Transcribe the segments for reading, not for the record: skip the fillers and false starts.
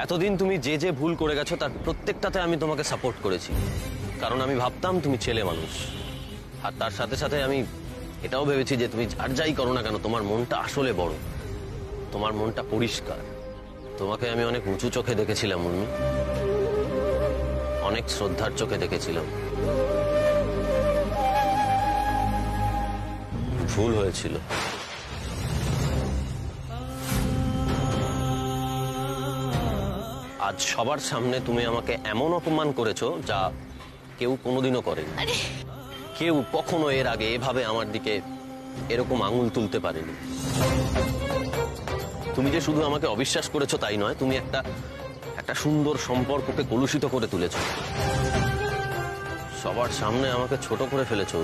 এতদিন তুমি যে যে ভুল করে গেছো তার প্রত্যেকটাতে আমি তোমাকে সাপোর্ট করেছি, কারণ আমি ভাবতাম তুমি ছেলে মানুষ। আর তার সাথে সাথে আমি এটাও ভেবেছি যে তুমি আর যাই করো না কেন তোমার মনটা আসলে বড়, তোমার মনটা পরিষ্কার। তোমাকে আমি অনেক উঁচু চোখে দেখেছিলাম উর্মি, অনেক শ্রদ্ধার চোখে দেখেছিলাম। ভুল হয়েছিল। আজ সবার সামনে তুমি আমাকে এমন অপমান করেছো যা কেউ কোনোদিনও করেনি। কেউ কখনো এর আগে এভাবে আমার দিকে এরকম আঙুল তুলতে পারেনি। তুমি যে শুধু আমাকে অবিশ্বাস করেছো তাই নয়, তুমি একটা সুন্দর সম্পর্ককে কলুষিত করে তুলেছো। সবার সামনে আমাকে ছোট করে ফেলেছো।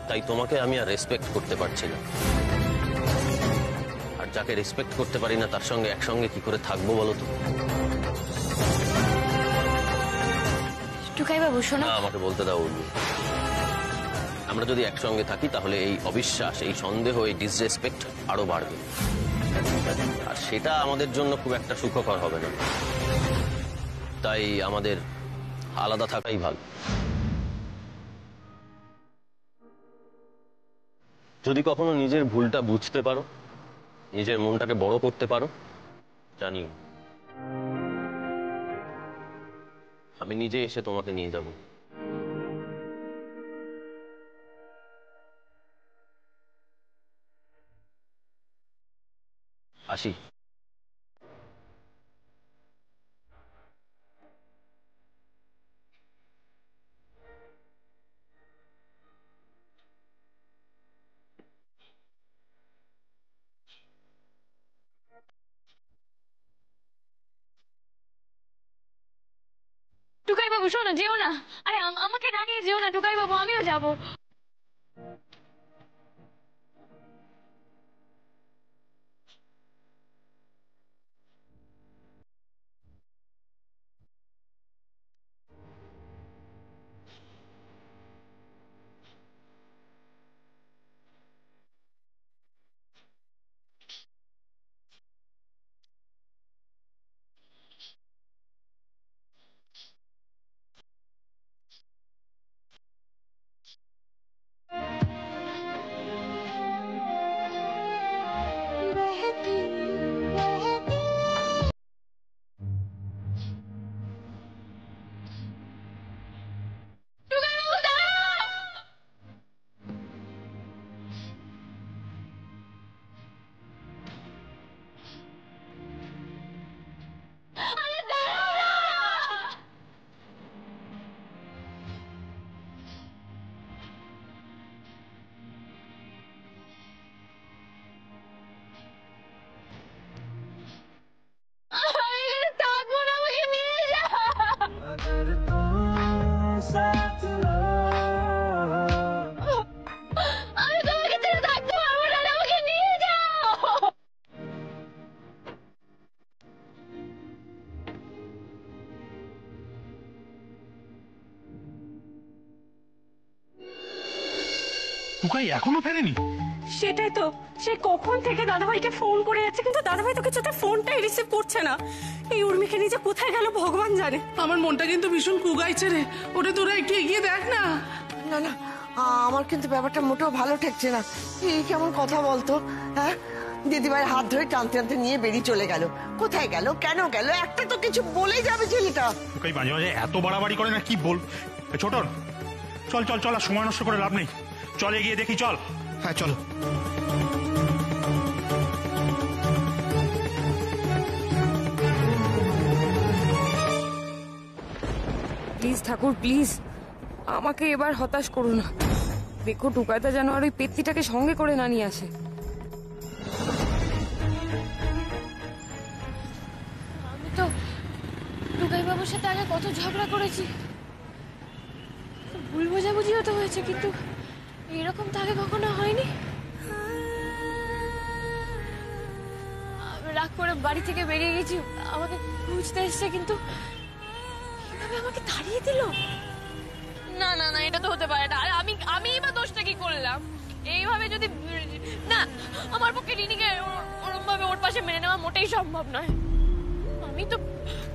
তাই তোমাকে আমি আর রেসপেক্ট করতে পারছি না। আর যাকে রেসপেক্ট করতে পারি না তার সঙ্গে একসঙ্গে কি করে থাকবো বলো তো? টুকাই বাবু শোনো, আমাকে বলতে দাও উর্মি। আমরা যদি একসঙ্গে থাকি তাহলে এই অবিশ্বাস, এই সন্দেহ, এই ডিসরেসপেক্ট আরো বাড়বে, আর সেটা আমাদের জন্য খুব একটা সুখকর হবে না। তাই আমাদের আলাদা থাকাই ভালো। যদি কখনো নিজের ভুলটা বুঝতে পারো, নিজের মনটাকে বড় করতে পারো, জানিও আমি নিজে এসে তোমাকে নিয়ে যাব। আসি। টুকাই বাবু শোনো, যেও না। আরে আমাকে না নিয়ে যেও না টুকাই বাবু, আমিও যাবো। টুকাই এখনো ফেরেনি? সেটাই তো, সে কখন থেকে দাদাভাইকে ফোন করে যাচ্ছে, কিন্তু দাদাভাই তো কিছুতে ফোনটাই রিসিভ করছে না। এই উর্মিকে নিয়ে যে কোথায় গেল ভগবান জানে। আমার মনটা কিন্তু ভীষণ কুগাইছে রে, ওটা তোরা একটু এগিয়ে দেখ না। না না, আমার কিন্তু ব্যাপারটা মোটেও ভালো ঠেকছে না। এই কেমন কথা বলতো? হ্যাঁ, দিদিভাইয়ের হাত ধরে টানতে টানতে নিয়ে বেরিয়ে চলে গেল। কোথায় গেল, কেন গেল, একটা তো কিছু বলেই যাবে ছেলেটা। টুকাই মাঝে মাঝে এত বাড়াবাড়ি করে না, কি বল। ছোট, চল চল চল, আর সময় নষ্ট করে লাভ নেই, চল এগিয়ে দেখি, চল। হ্যাঁ চলো। প্লিজ ঠাকুর, প্লিজ আমাকে এবার হতাশ করো না। দেখো টুকাইটা যেন আর ওই পেত্তিটাকে সঙ্গে করে না নিয়ে আসে। আমি তো টুকাই বাবুর সাথে আগে কত ঝগড়া করেছি, ভুল বোঝাবুঝিও তো হয়েছে, কিন্তু এরকম তো আগে কখনো হয়নি। রাগ করে বাড়ি থেকে বেরিয়ে গেছি, আমাকে খুঁজতে এসছে, কিন্তু কিভাবে আমাকে তাড়িয়ে দিল। না না না, এটা তো হতে পারে না। আর আমি বা দোষটা কি করলাম? এইভাবে যদি না, আমার পক্ষে রিনিকে ওরকম ভাবে ওর পাশে মেনে নেওয়া মোটেই সম্ভব নয়। আমি তো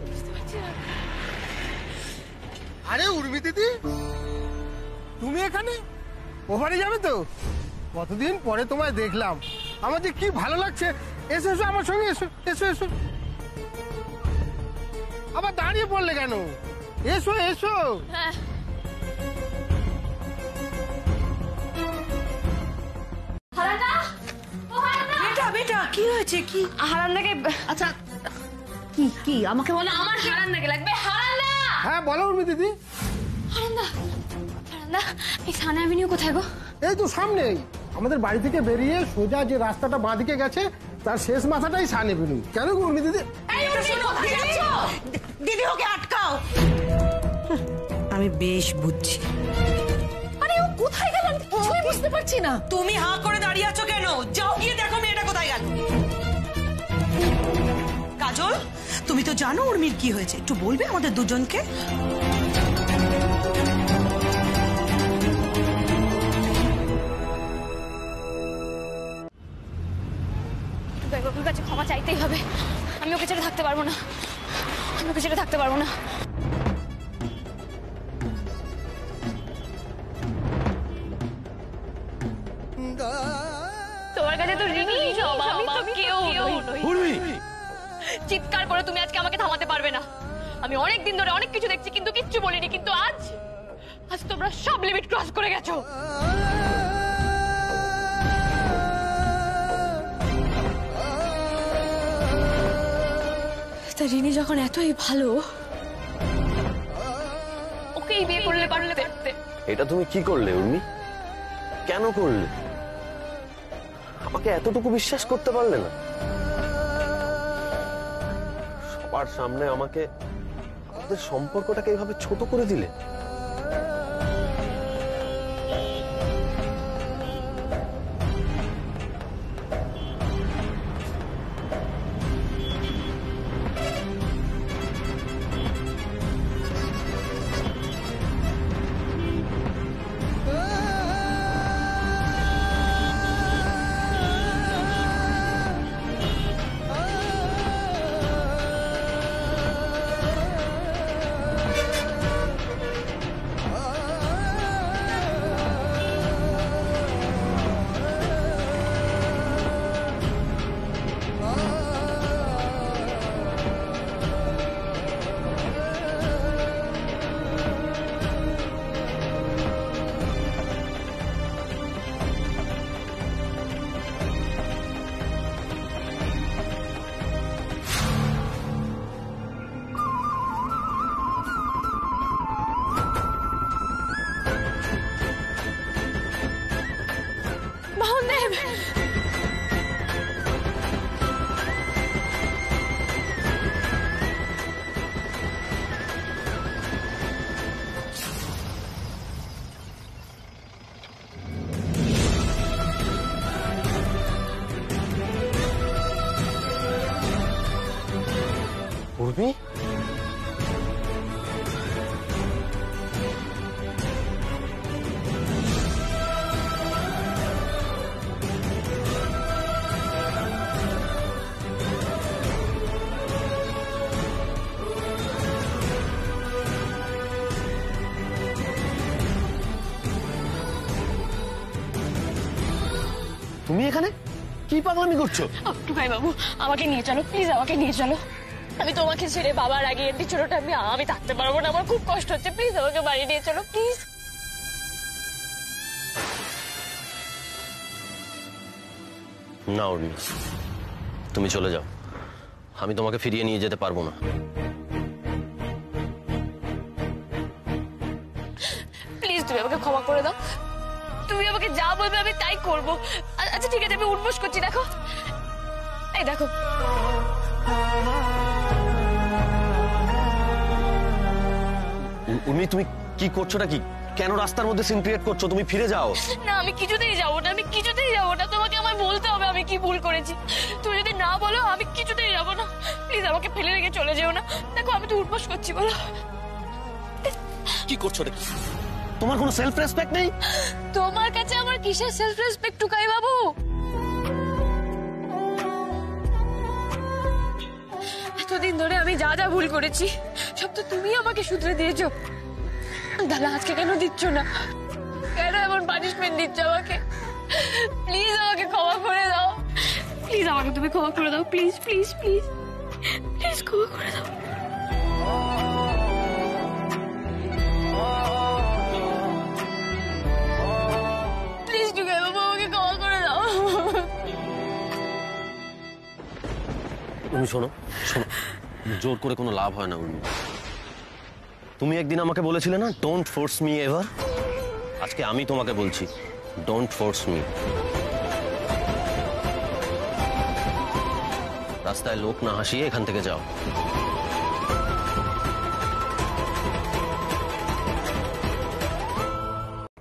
বুঝতে পারছি না। আরে উর্মি দিদি, তুমি এখানে ওভারে যাবে তো? কতদিন পরে তোমায় দেখলাম, আমার যে কি ভালো লাগছে। এসো এসো আমার সঙ্গে, এসো এসো এসো। আবার দাঁড়িয়ে পড়লে কেন? এসো এসো। হ্যাঁ, বেটা বেটা কি হয়েছে? কি হারান্দাকে, আচ্ছা কি কি আমাকে বলো। আমার হারান্দাকে লাগবে। হারান্দা, হ্যাঁ বলো উর্মি দিদি। হারান্দা, হারান্দা, এই সানা অ্যাভিনিউ কোথায় গো? এই তো সামনেই, আমাদের বাড়ি থেকে বেরিয়ে সোজা যে রাস্তাটা বাঁদিকে গেছে তার শেষ মাথাটাই সানে বেরুন। কেন গো উর্মি দিদি? দিদি ওকে আটকাও। আমি বেশ বুঝছি। আরে ও কোথায় গেল? আমি কিছুই বুঝতে পারছি না। তুমি হাঁ করে দাঁড়িয়ে আছো কেন? যাও গিয়ে দেখো মেয়েটা কোথায় গেল। কাজল, তুমি তো জানো উর্মির কি হয়েছে, একটু বলবে আমাদের দুজনকে? বাবুর কাছে ক্ষমা চাইতেই হবে। আমি ওকে ছেড়ে থাকতে পারবো না, আমি ওকে ছেড়ে থাকতে পারবো না। তোমার কাছে তো রিনি সব, আমি তো কেউ নই। উর্মি, চিৎকার করে তুমি আজকে আমাকে থামাতে পারবে না। আমি অনেক দিন ধরে অনেক কিছু দেখছি কিন্তু কিচ্ছু বলিনি, কিন্তু আজ তোমরা সব লিমিট ক্রস করে গেছো। তা রিনি যখন এতই ভালো, ওকেই বিয়ে করলে পারতে। এটা তুমি কি করলে উর্মি? কেন করলে? আমাকে এতটুকু বিশ্বাস করতে পারলে না? সবার সামনে আমাকে, আমাদের সম্পর্কটাকে এইভাবে ছোট করে দিলে। বাহুদেব, উর্মি, তুমি এখানে কি পাগলামি করছো? টুকাই বাবু, আমাকে নিয়ে চলো প্লিজ, আমাকে নিয়ে চলো। আমি তোমাকে ছেড়ে বাবার আগে এর ছোটটা আমি থাকতে পারবো না, আমার খুব কষ্ট হচ্ছে। প্লিজ আমাকে বাড়ি নিয়ে চলো প্লিজ। না উর্মি, তুমি চলে যাও, আমি তোমাকে ফিরিয়ে নিয়ে যেতে পারবো না। প্লিজ তুমি আমাকে ক্ষমা করে দাও। তুমি আমাকে যা বলবে আমি তাই করবো। আচ্ছা ঠিক আছে, আমি উঠবোস করছি। দেখো, এই দেখো, উর্মি তুমি কি করছোটা কি? কেন রাস্তার মধ্যে সিন ক্রিয়েট করছো? তুমি ফিরে যাও। না আমি কিছুতেই যাবো না, আমি কিছুতেই যাবো না। তোমাকে আমায় বলতে হবে আমি কি ভুল করেছি। তুমি যদি না বলো আমি কিছুতেই যাবো না। প্লিজ আমাকে ফেলে রেখে চলে যেও না। দেখো আমি তো উঠবোস করছি, বলো। কি করছো? তোমার কোনো সেলফ রেসপেক্ট নেই? তোমার কাছে আমার কিসের সেলফ রেসপেক্ট টুকাই বাবু? এতদিন ধরে আমি যা যা ভুল করেছি সব তো তুমি আমাকে শুধরে দিয়েছো। দাদা আজকে কেন দিচ্ছ না? কেন এমন পানিশমেন্ট দিচ্ছ আমাকে? প্লিজ আমাকে ক্ষমা করে দাও, প্লিজ আমাকে তুমি ক্ষমা করে দাও, প্লিজ প্লিজ প্লিজ প্লিজ ক্ষমা করে দাও। প্লিজ টুকাই বাবু আমাকে ক্ষমা করে দাও। তুমি শোনো শোনো, জোর করে কোনো লাভ হয় না উর্মি। তুমি একদিন আমাকে বলেছিলে না, ডোন্ট ফোর্স মি এভার। আজকে আমি তোমাকে বলছি, ডোন্ট ফোর্স মি। রাস্তায় লোক না হাসিয়ে এখান থেকে যাও।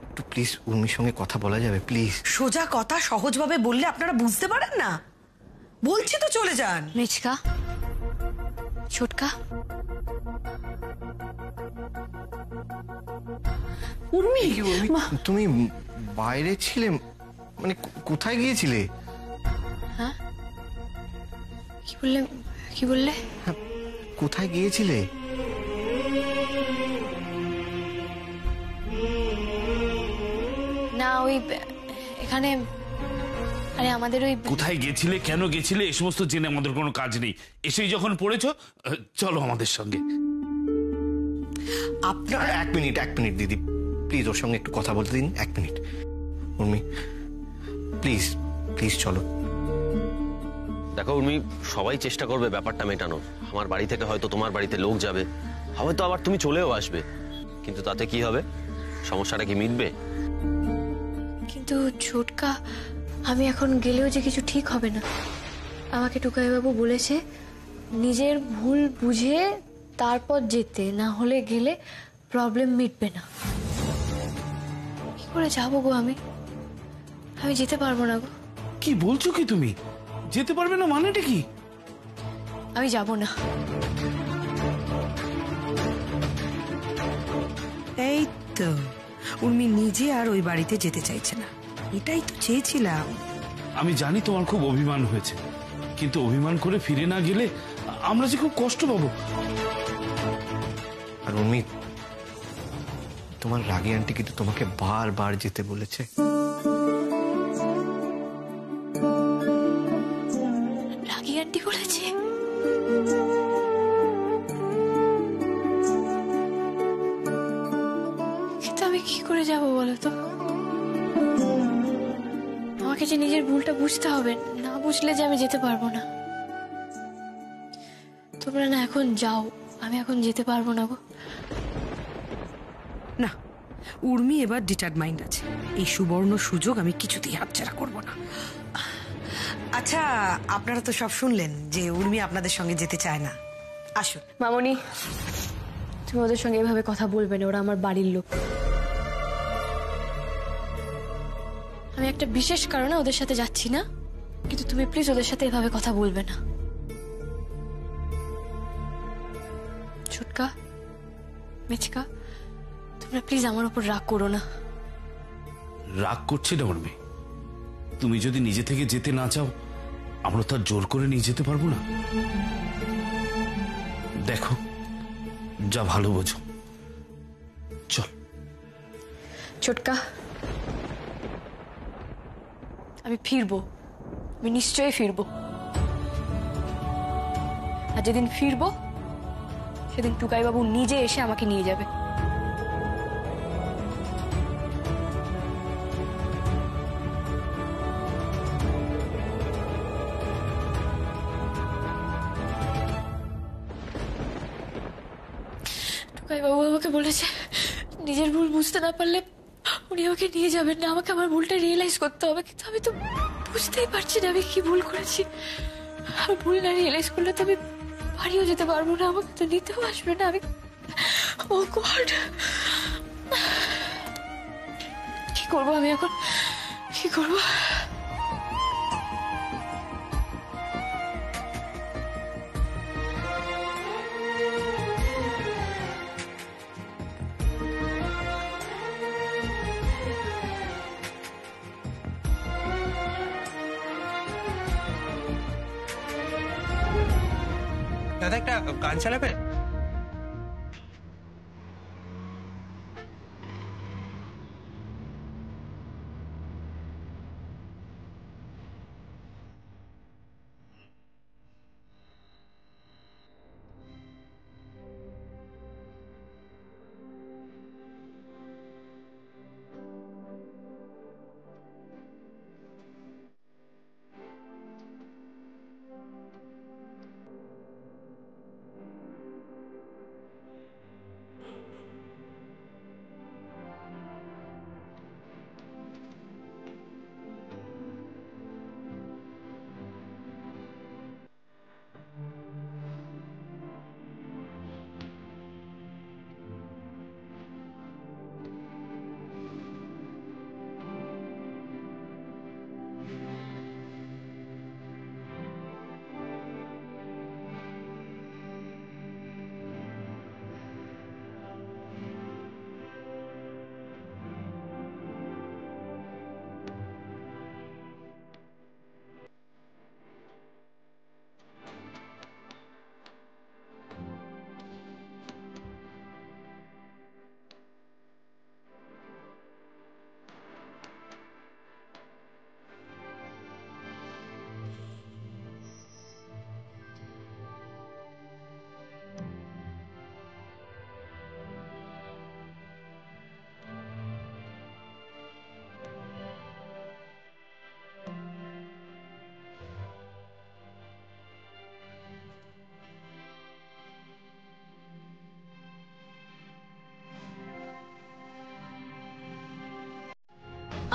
একটু প্লিজ উর্মির সঙ্গে কথা বলা যাবে প্লিজ? সোজা কথা সহজভাবে বললে আপনারা বুঝতে পারেন না? বলছি তো চলে যান। মিচকা, ছোটকা, উর্মি, তুমি বাইরে ছিলে, মানে কোথায় গিয়েছিলে? কি বললে? কি বললে? কোথায় গিয়েছিলে? না ওই এখানে, আরে আমাদের ওই কোথায় গেছিলে, কেন গেছিলে, এ সমস্ত জেনে আমাদের কোনো কাজ নেই। এসেই যখন পড়েছো, চলো আমাদের সঙ্গে। আপনার এক মিনিট দিদি, প্লিজ ওর সঙ্গে একটু কথা বলতে দিন, 1 মিনিট। উর্মি প্লিজ প্লিজ চলো। দেখো উর্মি, সবাই চেষ্টা করবে ব্যাপারটা মেটানোর। আমার বাড়ি থেকে হয়তো তোমার বাড়িতে লোক যাবে, হয়তো আবার তুমি চলেও আসবে, কিন্তু তাতে কি হবে? সমস্যাটা কি মিটবে? কিন্তু ছোটকা, আমি এখন গেলেও যে কিছু ঠিক হবে না। আমাকে টুকাইবাবু বলেছে নিজের ভুল বুঝে তারপর যেতে, না হলে গেলে প্রবলেম মিটবে না। কি করে যাবো গো আমি? আমি যেতে পারবো না গো। কি বলছো কি তুমি? যেতে পারবে না মানেটা কি? আমি যাব না। এই তো উর্মি নিজে আর ওই বাড়িতে যেতে চাইছে না। এটাই তো চেয়েছিলাম। আমি জানি তোমার খুব অভিমান হয়েছে, কিন্তু অভিমান করে ফিরে না গেলে আমরা যে খুব কষ্ট পাবো। আর উর্মি, তোমার রাগী আন্টি কিন্তু তোমাকে বারবার যেতে বলেছে। রাগী আন্টি বলেছে? কিন্তু আমি কি করে যাব বলো তো? আমাকে যে নিজের ভুলটা বুঝতে হবে, না বুঝলে যে আমি যেতে পারবো না। তোমরা না এখন যাও, আমি এখন যেতে পারবো না গো। না, উর্মি এবার ডিটারমাইন্ড আছে। এই সুবর্ণ সুযোগ আমি কিছুতেই হাতছাড়া করব না। আচ্ছা, আপনারা তো সব শুনলেন যে উর্মি আপনাদের সঙ্গে যেতে চায় না। আসুন। মামনি, তুমি ওদের সঙ্গে এভাবে কথা বলবে না, ওরা আমার বাড়ির লোক। আমি একটা বিশেষ কারণে ওদের সাথে যাচ্ছি না, কিন্তু তুমি প্লিজ ওদের সাথে এভাবে কথা বলবে না। ছোটকা, মিচকা, তোমরা প্লিজ আমার উপর রাগ করো না। রাগ করছে না উর্মি? তুমি যদি নিজে থেকে যেতে না চাও, আমরা তো আর জোর করে নিয়ে যেতে পারবো না। দেখো, যা ভালো বোঝো, চল। ছোটকা, আমি ফিরবো, আমি নিশ্চয়ই ফিরবো। আর যেদিন ফিরবো সেদিন টুকাইবাবু নিজে এসে আমাকে নিয়ে যাবে। টুকাইবাবু আমাকে বলেছে নিজের ভুল বুঝতে না পারলে উনি আমাকে নিয়ে যাবেন না, আমাকে আমার ভুলটা রিয়েলাইজ করতে হবে। কিন্তু আমি তো বুঝতেই পারছি না আমি কি ভুল করেছি। আর ভুল না রিয়েলাইজ করলে তো আমি বাড়িও যেতে পারবো না, আমাকে তো নিতেও আসবে না। আমি ও গড, কি করবো আমি এখন, কি করবো? দাদা একটা গান চালাবে?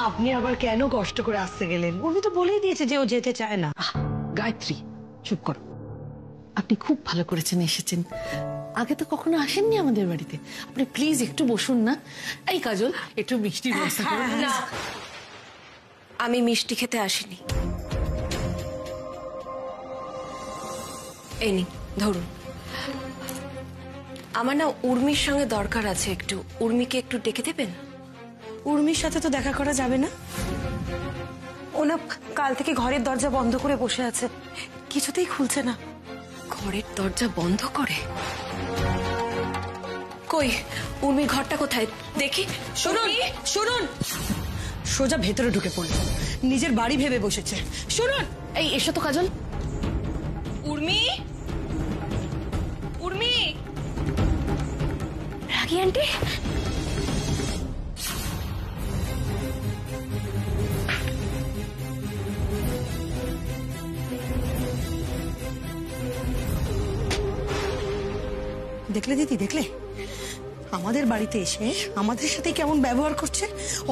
আপনি আবার কেন কষ্ট করে আসতে গেলেন? উনি তো বলেই দিয়েছে যে ও যেতে চায় না। গায়ত্রী, চুপ করো। আপনি খুব ভালো করেছেন এসেছেন। আগে তো কখনো আসেননি আমাদের বাড়িতে। আপনি প্লিজ একটু বসুন না। এই কাজল, একটু মিষ্টির ব্যবস্থা করুন। না, আমি মিষ্টি খেতে আসিনি। এই নিন, ধরুন। আমার না উর্মির সঙ্গে দরকার আছে একটু। উর্মিকে একটু ডেকে দেবেন? উর্মির সাথে তো দেখা করা যাবে না। ওনা কাল থেকে ঘরের দরজা বন্ধ করে বসে আছে, কিছুতেই খুলছে না। ঘরের দরজা বন্ধ করে? কই উর্মির ঘরটা কোথায় দেখি। শুনুন শুনুন, সোজা ভেতরে ঢুকে পড়ল, নিজের বাড়ি ভেবে বসেছে। শুনুন, এই এসো তো কাজল। উর্মি, উর্মি। রাগি আন্টি, দেখলে দিদি, দেখলে আমাদের বাড়িতে এসে আমাদের সাথে কেমন ব্যবহার করছে।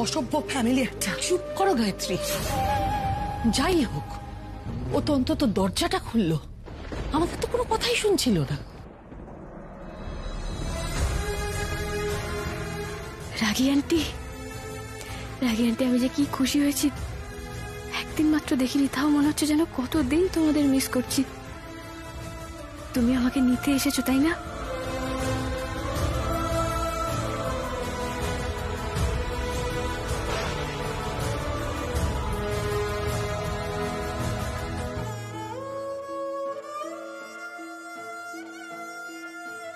অসভ্য ফ্যামিলি একটা। চুপ করো গায়ত্রী। যাই হোক, ও তো অন্তত দরজাটা খুললো, আমাদের তো কোনো কথাই শুনছিল না। রাগি আন্টি, রাগি আন্টি, আমি যে কি খুশি হয়েছি। একদিন মাত্র দেখিনি, তাও মনে হচ্ছে যেন কতদিন তোমাদের মিস করছি। তুমি আমাকে নিতে এসেছো, তাই না?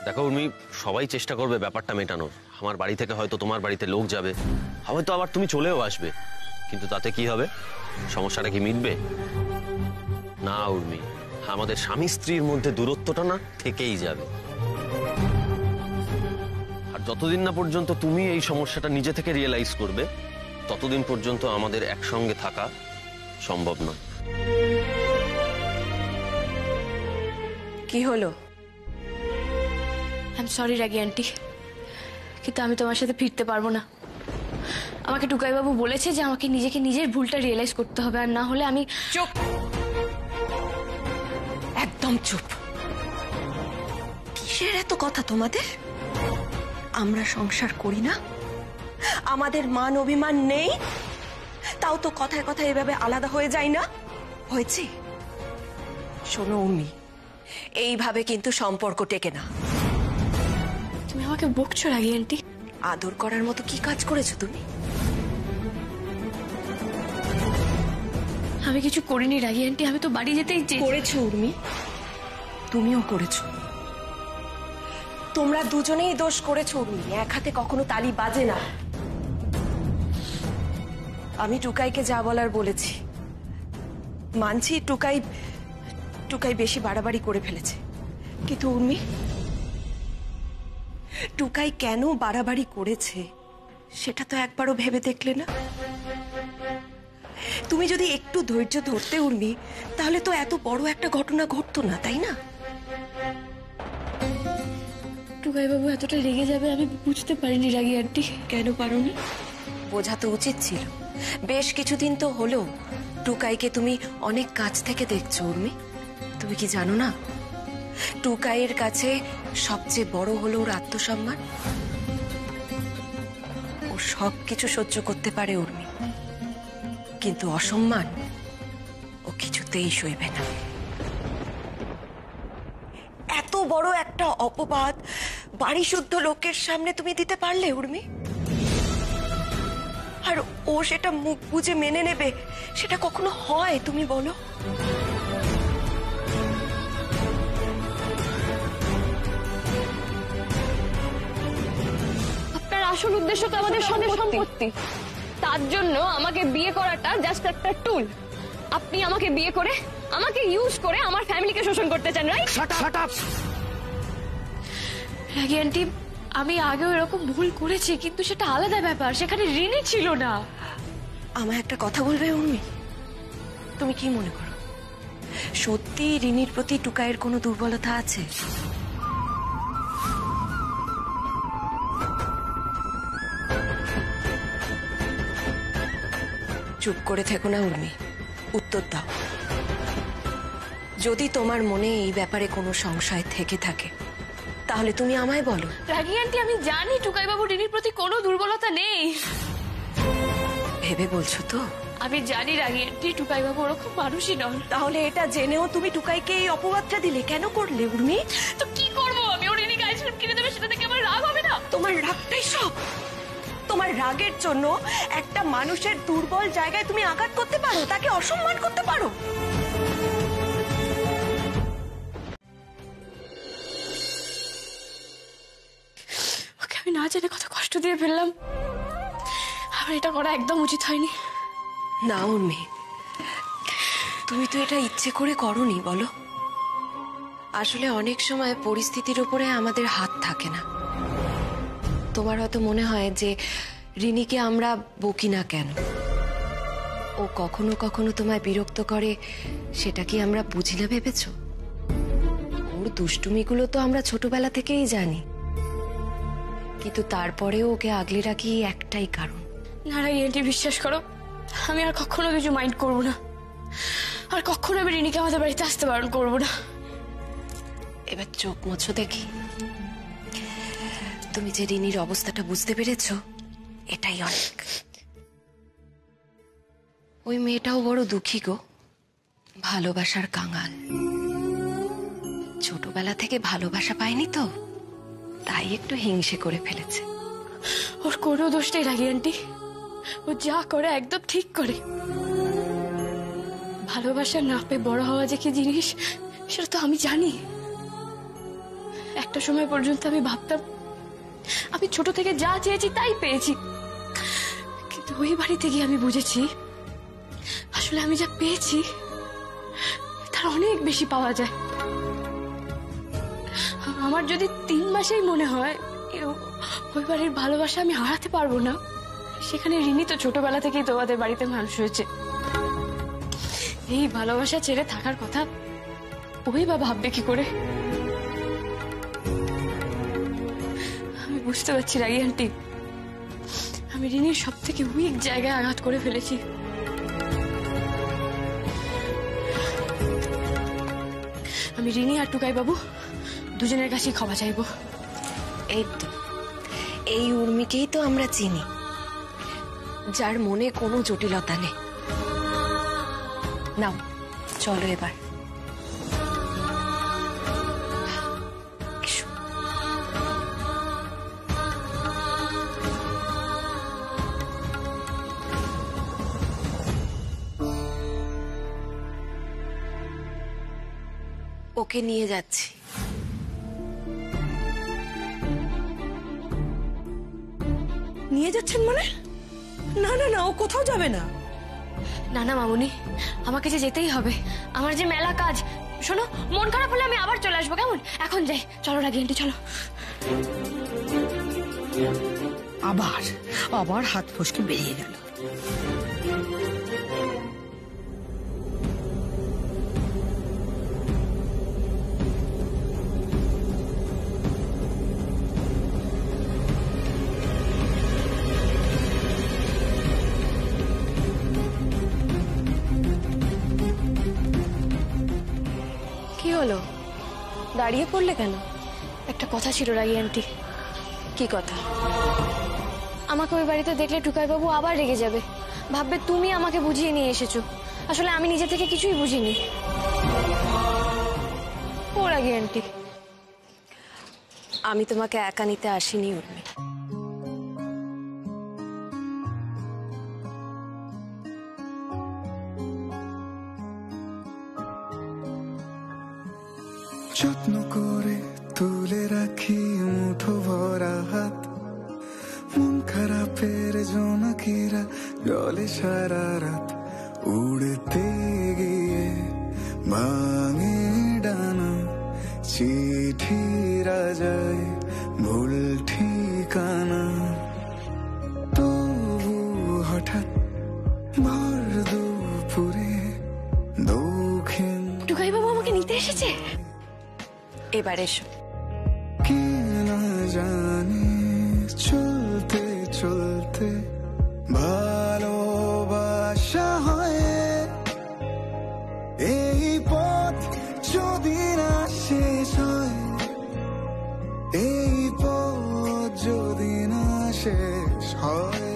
দেখো উর্মি, সবাই চেষ্টা করবে ব্যাপারটা মেটানোর। আমার বাড়ি থেকে হয়তো তোমার বাড়িতে লোক যাবে, হয়তো আবার তুমি চলেও আসবে, কিন্তু তাতে কি হবে? সমস্যাটা কি মিটবে? না উর্মি, আমাদের স্বামী স্ত্রীর মধ্যে দূরত্বটা না থেকেই যাবে। আর যতদিন না পর্যন্ত তুমি এই সমস্যাটা নিজে থেকে রিয়েলাইজ করবে, ততদিন পর্যন্ত আমাদের একসঙ্গে থাকা সম্ভব নয়। কি হলো? I am sorry ragi aunty, কিন্তু আমি তোমার সাথে ফিরতে পারবো না। আমাকে টুকাইবাবু বলেছে যে আমাকে নিজেকে নিজের ভুলটা রিয়েলাইজ করতে হবে, আর না হলে আমি। চুপ, একদম চুপ। কিসের এত কথা তোমাদের? আমরা সংসার করি না, আমাদের মান অভিমান নেই, তাও তো কথায় কথায় এভাবে আলাদা হয়ে যায় না? হয়েছে? শোনো উর্মি, এইভাবে কিন্তু সম্পর্ক টেকে না। তুমি আমাকে বকছো রাগি আন্টি? আদর করার মতো কি কাজ করেছো তুমি? আমি কিছু করিনি রাগি আন্টি, আমি তো বাড়ি যেতেই চেয়েছি। করেছো উর্মি, তুমিও করেছো। তোমরা দুজনেই দোষ করেছো উর্মি, এক হাতে কখনো তালি বাজে না। আমি টুকাইকে যা বলার বলেছি, মানছি টুকাই বেশি বাড়াবাড়ি করে ফেলেছে, কিন্তু উর্মি, টুকাই কেন বাড়াবাড়ি করেছে সেটা তো একবারও ভেবে দেখলে না? তুমি যদি একটু ধৈর্য ধরতে উর্মি, তাহলে তো এত বড় একটা ঘটনা ঘটতো না, তাই না? টুকাই বাবু এতটা রেগে যাবে আমি বুঝতে পারিনি রাগী আন্টি। কেন পারোনি? বোঝা তো উচিত ছিল। বেশ কিছুদিন তো হলো টুকাইকে তুমি অনেক কাছ থেকে দেখছো উর্মি। তুমি কি জানো না, টুকাইয়ের কাছে সবচেয়ে বড় হলো ওর আত্মসম্মান। ও সবকিছু সহ্য করতে পারে উর্মি, কিন্তু অসম্মান ও কিছুতেই সইবে না। এত বড় একটা অপবাদ বাড়ি শুদ্ধ লোকের সামনে তুমি দিতে পারলে উর্মি? আর ও সেটা মুখ বুজে মেনে নেবে, সেটা কখনো হয় তুমি বলো? আপনার আসল উদ্দেশ্য তো আমাদের সম্পত্তি, তার জন্য আমাকে বিয়ে করাটা জাস্ট একটা টুল। আপনি আমাকে বিয়ে করে, আমাকে ইউজ করে আমার ফ্যামিলিকে শোষণ করতে চান, রাইট? রাগী আন্টি, আমি আগেও এরকম ভুল করেছি, কিন্তু সেটা আলাদা ব্যাপার, সেখানে ঋণী ছিল না। আমায় একটা কথা বলবে উর্মি? তুমি কি মনে করো সত্যি রিনির প্রতি টুকাইয়ের কোনো দুর্বলতা আছে? চুপ করে থেকো না উর্মি, উত্তর দাও। যদি তোমার মনে এই ব্যাপারে কোনো সংশয় থেকে থাকে তাহলে তুমি আমায় বলো। রাগী আন্টি, আমি জানি টুকাই বাবু রিনির প্রতি কোনো দুর্বলতা নেই। ভেবে বলছো তো? আমি জানি রাগী আন্টি, টুকাই বাবু ওরকম মানুষই নন। তাহলে এটা জেনেও তুমি টুকাইকে এই অপবাদটা দিলে কেন করলে উর্মি? তো কি করবো আমি? ও রিনিকে আইসক্রিম কিনে দেবে, সেটা থেকে আমার রাগ হবে না? তোমার রাগটাই সব। তোমার রাগের জন্য একটা মানুষের দুর্বল জায়গায় তুমি আঘাত করতে পারো, তাকে অসম্মান করতে পারো। ওকে আমি না জেনে কত কষ্ট দিয়ে ফেললাম। আমার এটা করা একদম উচিত হয়নি। না উর্মি, তুমি তো এটা ইচ্ছে করে করোনি বলো। আসলে অনেক সময় পরিস্থিতির উপরে আমাদের হাত থাকে না। তোমার হয়তো মনে হয় যে রিনিকে আমরা বকি না কেন, ও কখনো কখনো তোমায় বিরক্ত করে, সেটা কি আমরা বুঝি না ভেবেছ? ওর দুষ্টুমিগুলো তো আমরা ছোটবেলা থেকেই জানি, কিন্তু তারপরেও ওকে আগলে রাখি একটাই কারণ। না রাগী আন্টি, বিশ্বাস করো, আমি আর কখনো কিছু মাইন্ড করবো না। আর কখনো আমি রিনিকে আমাদের বাড়িতে আসতে বারণ করবো না। এবার চোখ মুছো দেখি। তুমি যে রিনির অবস্থাটা বুঝতে পেরেছো, এটাই অনেক। ওই মেয়েটাও বড় দুঃখী গো, ভালোবাসার কাঙাল। ছোটবেলা থেকে ভালোবাসা পায়নি তো, তাই একটু হিংসে করে ফেলেছে। ওর কোনো দোষ নেই রাগী আন্টি, ও যা করে একদম ঠিক করে। ভালোবাসা না পেয়ে বড় হওয়া যে কি জিনিস সেটা তো আমি জানি। একটা সময় পর্যন্ত আমি ভাবতাম আমি ছোট থেকে যা চেয়েছি তাই পেয়েছি, কিন্তু ওই বাড়িতে গিয়ে আমি বুঝেছি আসলে আমি যা পেয়েছি তার অনেক বেশি পাওয়া যায়। আমার যদি 3 মাসেই মনে হয় ওই বাড়ির ভালোবাসা আমি হারাতে পারবো না, সেখানে রিনি তো ছোটবেলা থেকেই তোমাদের বাড়িতে মানুষ হয়েছে। এই ভালোবাসা ছেড়ে থাকার কথা ওই বা ভাববে কি করে? আমি বুঝতে পারছি রাগী আন্টি, আমি রিনির সব থেকে উইক জায়গায় আঘাত করে ফেলেছি। আমি রিনি আর টুকাই বাবু দুজনের কাছেই ক্ষমা চাইবো। এই তো, এই উর্মিকেই তো আমরা চিনি, যার মনে কোনো জটিলতা নেই। নাও চলো এবার। এসো। ওকে নিয়ে যাচ্ছি। নিয়ে যাচ্ছেন মানে? না না না, ও কোথাও যাবে না। না না মামুনি, আমাকে যে যেতেই হবে, আমার যে মেলা কাজ। শোনো, মন খারাপ হলে আমি আবার চলে আসবো, কেমন? এখন যাই, চলো রাগি আন্টি, চলো। আবার আবার হাত ফসকে বেরিয়ে গেল। কি হলো, দাঁড়িয়ে পড়লে কেন? একটা কথা ছিল রাগি আন্টি। কি কথা? আমাকে ওই বাড়িতে দেখলে টুকাইবাবু আবার রেগে যাবে, ভাববে তুমি আমাকে বুঝিয়ে নিয়ে এসেছো। আসলে আমি নিজে থেকে কিছুই বুঝিনি। ও রাগি আন্টি, আমি তোমাকে একা নিতে আসিনি উর্মি। যত্ন করে তুলে রাখি মুঠো ভরা হাত, মন খারাপের জোনাকিরা জলে সারা রাত, উড়তে গিয়ে ভাঙে ডানা, চিঠিরা যায় ভুল ঠিকানা। তবু হঠাৎ ভর দুপুরে দক্ষিণ টুকাইবাবু আমাকে নিতে এসেছে। এবার এসো। কে না জানে চলতে চলতে ভালোবাসা হয়, এই পথ যদি না শেষ হয়, এই পথ যদি না শেষ হয়।